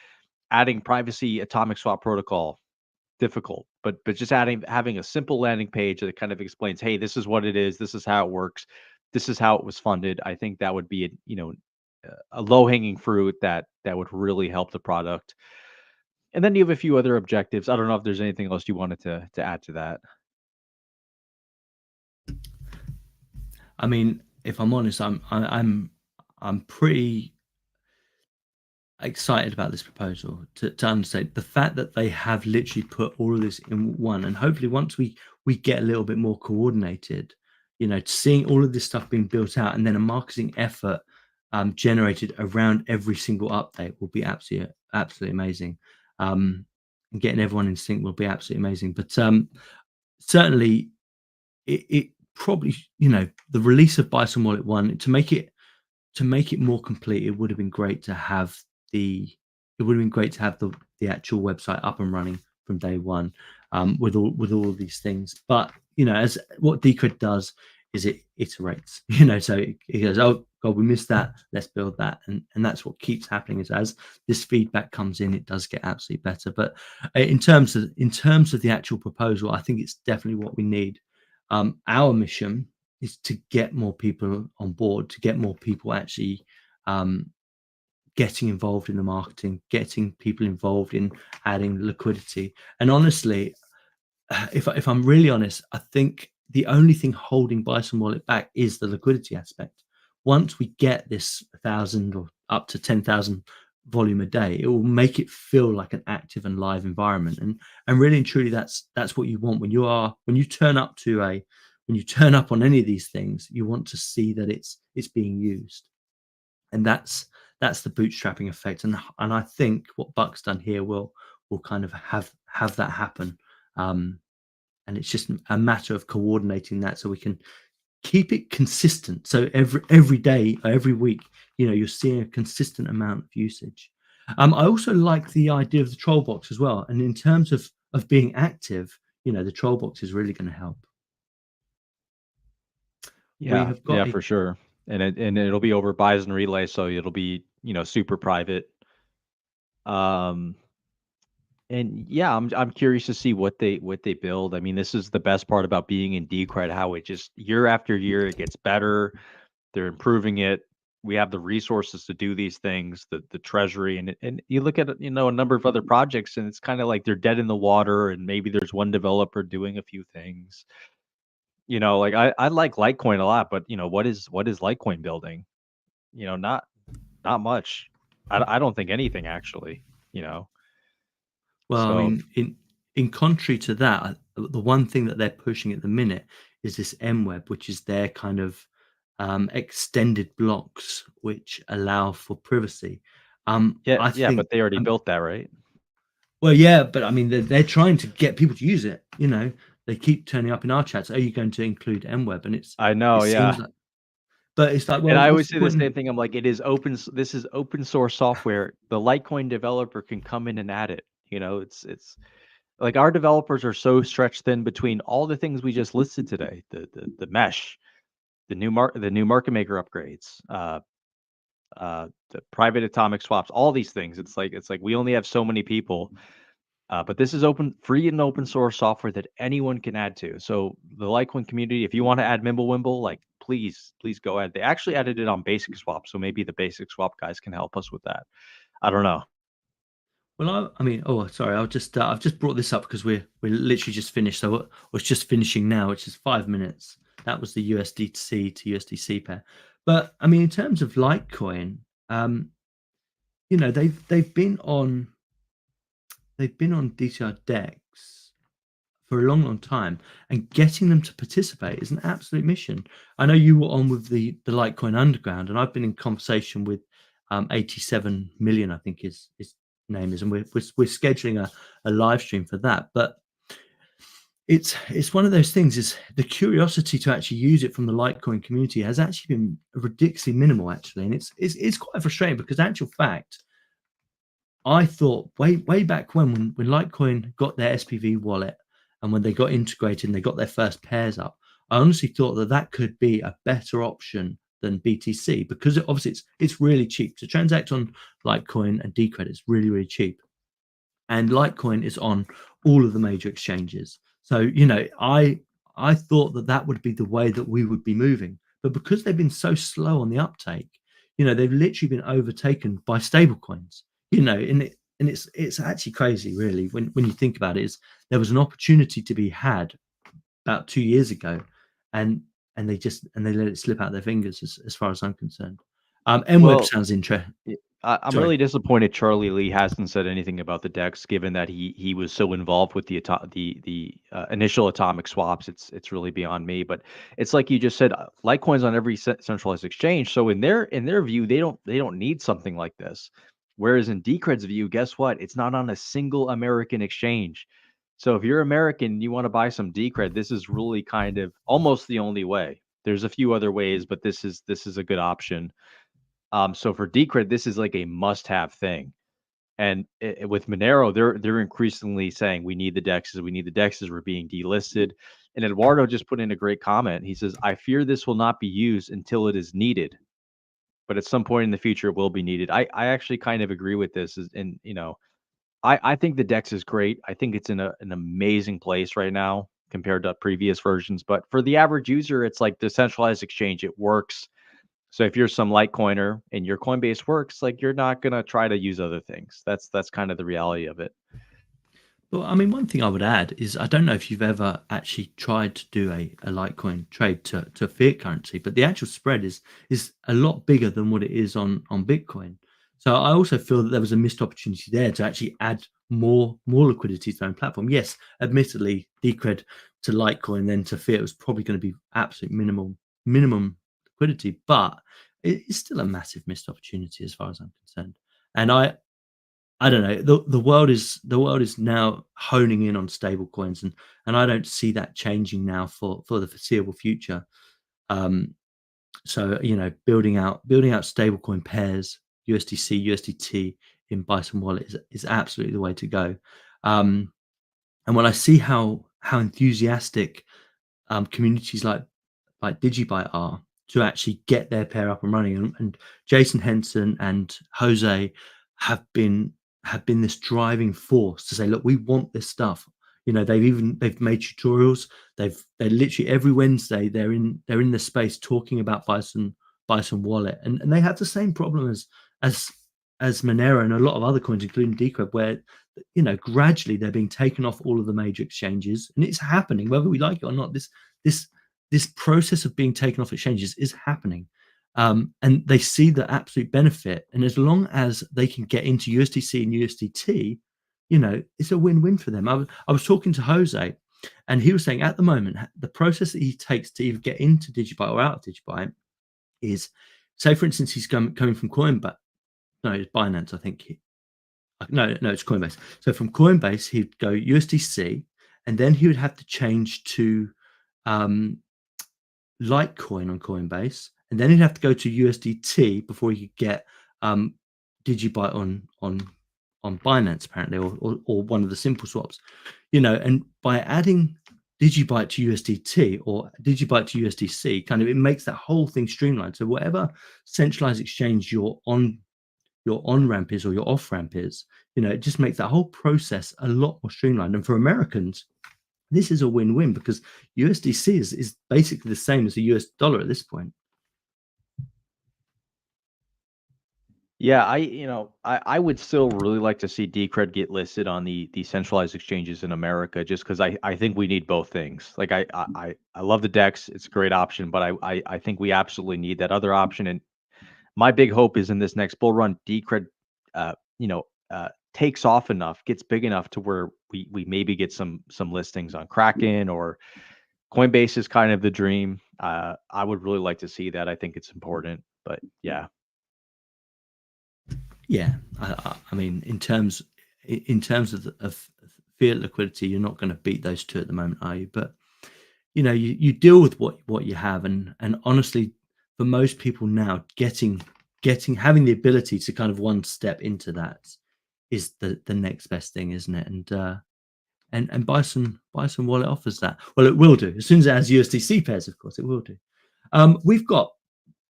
B: Adding privacy atomic swap protocol, difficult. But just having a simple landing page that kind of explains, hey, this is what it is, this is how it works, this is how it was funded. I think that would be a low-hanging fruit that would really help the product. And then you have a few other objectives. I don't know if there's anything else you wanted to add to that.
A: I mean, if I'm honest, I'm pretty excited about this proposal to understand the fact that they have literally put all of this in one, and hopefully once we get a little bit more coordinated, seeing all of this stuff being built out and then a marketing effort generated around every single update will be absolutely amazing. And getting everyone in sync will be absolutely amazing. But certainly it probably, the release of Bison Wallet 1 to make it more complete, it would have been great to have the the actual website up and running from day one, with all of these things. But as what Decred does is it iterates. So it goes, oh god, we missed that, let's build that, and that's what keeps happening. Is as this feedback comes in, it does get absolutely better. But in terms of the actual proposal, I think it's definitely what we need. Our mission is to get more people on board, to get more people actually getting involved in the marketing, getting people involved in adding liquidity. And honestly, if I'm really honest, I think the only thing holding Bison Wallet back is the liquidity aspect. Once we get this 1,000 or up to 10,000 volume a day, it will make it feel like an active and live environment. And really and truly, that's what you want when you turn up on any of these things. You want to see that it's being used, and that's the bootstrapping effect. And I think what Buck's done here will kind of have that happen. And it's just a matter of coordinating that so we can keep it consistent. So every day, every week, you're seeing a consistent amount of usage. I also like the idea of the troll box as well. And in terms of being active, the troll box is really going to help. We
B: Yeah,
A: have
B: yeah,
A: got
B: for sure. And it'll be over Bison Relay, so it'll be, super private. And yeah, I'm curious to see what they build. I mean, this is the best part about being in Decred, how it just year after year it gets better. They're improving it. We have the resources to do these things, the treasury, and you look at a number of other projects, and it's kind of like they're dead in the water, and maybe there's one developer doing a few things. Like I like Litecoin a lot, but what is Litecoin building? Not much. I don't think anything actually.
A: Well, I
B: So
A: mean, in contrary to that, the one thing that they're pushing at the minute is this MWeb, which is their kind of extended blocks, which allow for privacy.
B: yeah,
A: I
B: yeah,
A: think,
B: but they already built that, right?
A: well, yeah, but I mean, they're trying to get people to use it. They keep turning up in our chats. Are you going to include MWeb? And
B: I
A: it
B: know,
A: seems
B: yeah.
A: like, but it's like,
B: And
A: well,
B: I
A: what's
B: always
A: the
B: say the
A: point
B: same thing. I'm like, this is open source software. The Litecoin developer can come in and add it. It's like our developers are so stretched thin between all the things we just listed today, the mesh, the new market maker upgrades, the private atomic swaps, all these things. It's like we only have so many people. But this is free and open source software that anyone can add to. So the Litecoin community, if you want to add Mimblewimble, like please go ahead. They actually added it on Basic Swap, so maybe the Basic Swap guys can help us with that. I don't know.
A: Well, I mean, oh, sorry, I've just brought this up because we're literally just finished. So we're just finishing now, which is 5 minutes. That was the USDC to USDC pair. But I mean, in terms of Litecoin, they've been on DTR decks for a long time, and getting them to participate is an absolute mission. I know you were on with the Litecoin Underground, and I've been in conversation with 87 million, I think his name is, and we're scheduling a live stream for that. But it's one of those things, is the curiosity to actually use it from the Litecoin community has actually been ridiculously minimal, actually. And it's quite frustrating, because actual fact, I thought way back when Litecoin got their SPV wallet, and when they got integrated and they got their first pairs up, I honestly thought that could be a better option than BTC, because obviously it's really cheap to transact on Litecoin and Decred. It's really cheap, and Litecoin is on all of the major exchanges. So I thought that would be the way that we would be moving, but because they've been so slow on the uptake, they've literally been overtaken by stablecoins. And and it's actually crazy, really, when you think about it. Is there was an opportunity to be had about 2 years ago, and they let it slip out their fingers, as far as I'm concerned. MWeb
B: Well,
A: sounds interesting.
B: I'm
A: Sorry.
B: really disappointed Charlie Lee hasn't said anything about the DEX, given that he was so involved with the initial atomic swaps. It's really beyond me. But it's like you just said, Litecoin's on every centralized exchange. So in their view, they don't need something like this. Whereas in Decred's view, guess what? It's not on a single American exchange. So if you're American and you want to buy some Decred, this is really kind of almost the only way. There's a few other ways, but this is a good option. So for Decred, this is like a must-have thing. And with Monero, they're increasingly saying we need the dexes, we need the dexes. We're being delisted. And Eduardo just put in a great comment. He says, "I fear this will not be used until it is needed, but at some point in the future, it will be needed." I actually kind of agree with this. And I think the dex is great. I think it's in an amazing place right now compared to previous versions. But for the average user, it's like the centralized exchange. It works. So if you're some Litecoiner and your Coinbase works, like you're not gonna try to use other things. That's kind of the reality of it.
A: Well, I mean, one thing I would add is I don't know if you've ever actually tried to do a Litecoin trade to fiat currency, but the actual spread is a lot bigger than what it is on Bitcoin. So I also feel that there was a missed opportunity there to actually add more liquidity to their own platform. Yes, admittedly, Decred to Litecoin then to fiat was probably going to be absolute minimum liquidity, but it's still a massive missed opportunity as far as I'm concerned. And I don't know. The world is now honing in on stable coins, and I don't see that changing now for the foreseeable future. Um, so building out stablecoin pairs, USDC, USDT in Bison Wallet is absolutely the way to go. Um, and when I see how enthusiastic communities like DigiByte are to actually get their pair up and running. And Jason Henson and Jose have been have been this driving force to say, look, we want this stuff. They've made tutorials. They're literally every Wednesday they're in the space talking about Bison Wallet, and they have the same problem as as Monero and a lot of other coins, including Decred, where gradually they're being taken off all of the major exchanges, and it's happening whether we like it or not. This this process of being taken off exchanges is happening. And they see the absolute benefit. And as long as they can get into USDC and USDT, it's a win-win for them. I was talking to Jose, and he was saying at the moment, the process that he takes to either get into Digibyte or out of Digibyte is, say, for instance, he's coming from Coinbase. No, it's Binance, I think. No, it's Coinbase. So from Coinbase, he'd go USDC, and then he would have to change to um, Litecoin on Coinbase, and then he'd have to go to USDT before he could get Digibyte on Binance, apparently, or one of the simple swaps. And by adding Digibyte to USDT or Digibyte to USDC, kind of it makes that whole thing streamlined. So whatever centralized exchange your on ramp is or your off ramp is, it just makes that whole process a lot more streamlined. And for Americans, this is a win-win because USDC is basically the same as the US dollar at this point.
B: Yeah, I would still really like to see Decred get listed on the centralized exchanges in America, just because I think we need both things. Like I love the Dex, it's a great option, but I think we absolutely need that other option. And my big hope is in this next bull run, Decred, takes off enough, gets big enough to where we maybe get some listings on Kraken or Coinbase is kind of the dream. I would really like to see that. I think it's important, but yeah.
A: Yeah, I mean, in terms of fiat liquidity, you're not going to beat those two at the moment, are you? But you deal with what you have, and honestly, for most people now, having the ability to kind of one step into that is the next best thing, isn't it? And Bison Wallet offers that. Well, it will do as soon as it has USDC pairs, of course, it will do. We've got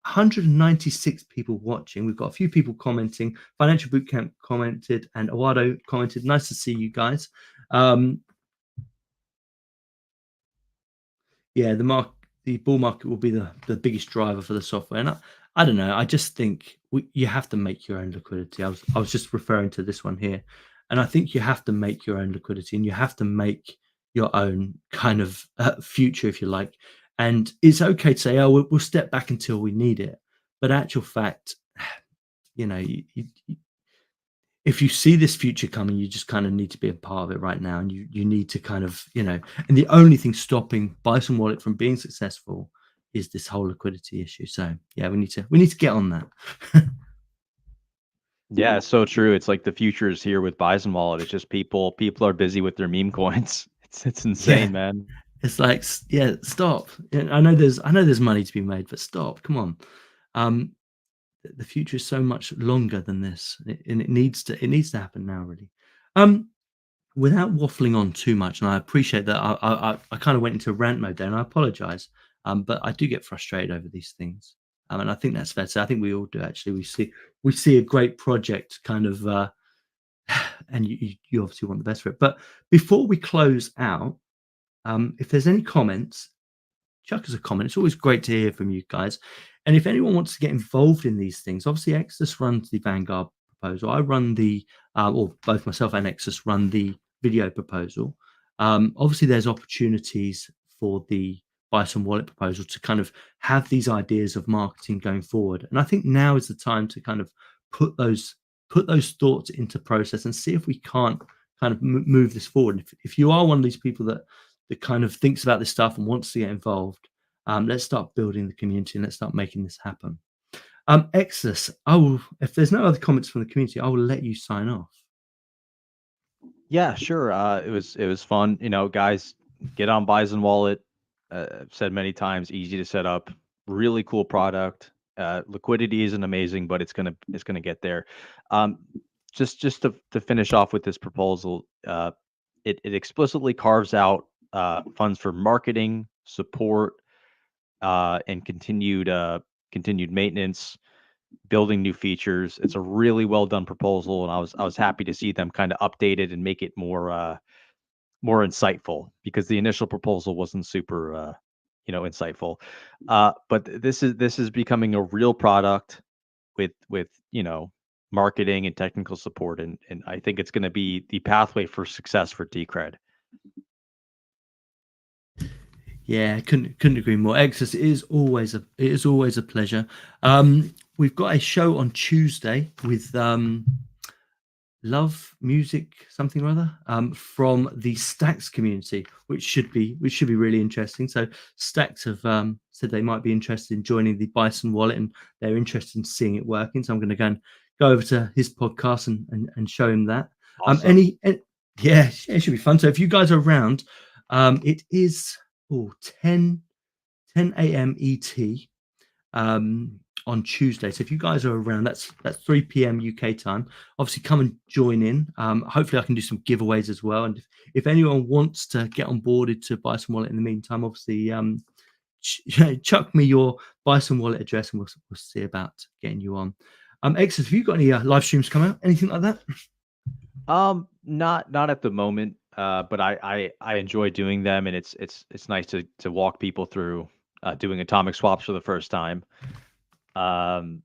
A: 196 people watching. We've got a few people commenting. Financial Bootcamp commented, and Awado commented. Nice to see you guys. Yeah, the bull market will be the biggest driver for the software, and I don't know. I just think you have to make your own liquidity. I was just referring to this one here, and I think you have to make your own liquidity, and you have to make your own kind of future, if you like. And it's okay to say, "Oh, we'll step back until we need it," but actual fact, if you see this future coming, you just kind of need to be a part of it right now, and you need to kind of And the only thing stopping Bison Wallet from being successful is this whole liquidity issue. So yeah, we need to get on that.
B: Yeah, it's so true. It's like the future is here with Bison Wallet. It's just people are busy with their meme coins. It's
A: Yeah,
B: insane, man.
A: it's like yeah, stop. Yeah, I know there's money to be made, but stop. Come on. Um, the future is so much longer than this, and it needs to happen now, really. Um, Without waffling on too much, and I appreciate that I kind of went into rant mode there, and I apologize. But I do get frustrated over these things, and I think that's fair to say. I think we all do actually. We see a great project, kind of, and you obviously want the best for it. But before we close out, if there's any comments, chuck us a comment. It's always great to hear from you guys. And if anyone wants to get involved in these things, obviously Exodus runs the Vanguard proposal. I run or both myself and Exodus run the video proposal. Obviously, there's opportunities for the Bison Wallet proposal to kind of have these ideas of marketing going forward. And I think now is the time to kind of put those put those thoughts into process and see if we can't kind of move this forward. If you are one of these people that kind of thinks about this stuff and wants to get involved, let's start building the community and let's start making this happen. Exodus, if there's no other comments from the community, I will let you sign off.
B: Yeah, sure. It was fun. Guys, get on Bison Wallet. I've said many times, easy to set up, really cool product. Liquidity isn't amazing, but it's gonna get there. Um, just to finish off with this proposal, it explicitly carves out funds for marketing, support, and continued maintenance, building new features. It's a really well done proposal, and I was happy to see them kind of update it and make it more insightful, because the initial proposal wasn't super insightful. But this is becoming a real product with marketing and technical support, and I think it's going to be the pathway for success for Decred.
A: Yeah, couldn't agree more. Exodus, it is always a pleasure. We've got a show on Tuesday with Love Music something or other, from the Stacks community, which should be really interesting. So Stacks have said they might be interested in joining the Bison Wallet, and they're interested in seeing it working. So I'm going to go over to his podcast and show him that.
B: Awesome.
A: Yeah, it should be fun. So if you guys are around, it is 10 a.m. ET, on Tuesday. So if you guys are around, that's 3 p.m. UK time. Obviously, come and join in. Hopefully, I can do some giveaways as well. And if anyone wants to get on boarded to Bison Wallet in the meantime, obviously, chuck me your Bison Wallet address, and we'll see about getting you on. Exodus, have you got any live streams come out? Anything like that?
B: Not at the moment. But I enjoy doing them, and it's nice to walk people through doing atomic swaps for the first time. And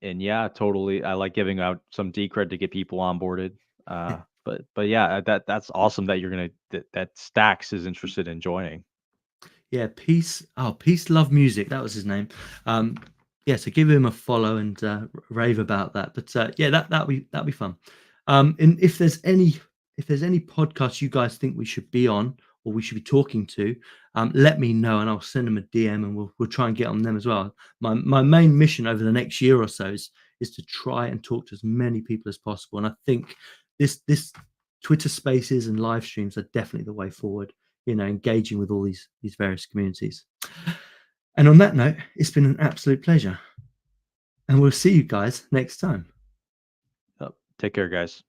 B: yeah, totally. I like giving out some Decred to get people onboarded. But yeah, that's awesome that that Stacks is interested in joining.
A: Yeah, peace. Oh, peace, love, music. That was his name. Um, yeah, so give him a follow and rave about that. But yeah, that'll be fun. And if there's any podcasts you guys think we should be on or we should be talking to, let me know and I'll send them a DM and we'll try and get on them as well. My main mission over the next year or so is to try and talk to as many people as possible. And I think this Twitter Spaces and live streams are definitely the way forward. Engaging with all these various communities. And on that note, it's been an absolute pleasure, and we'll see you guys next time.
B: Take care, guys.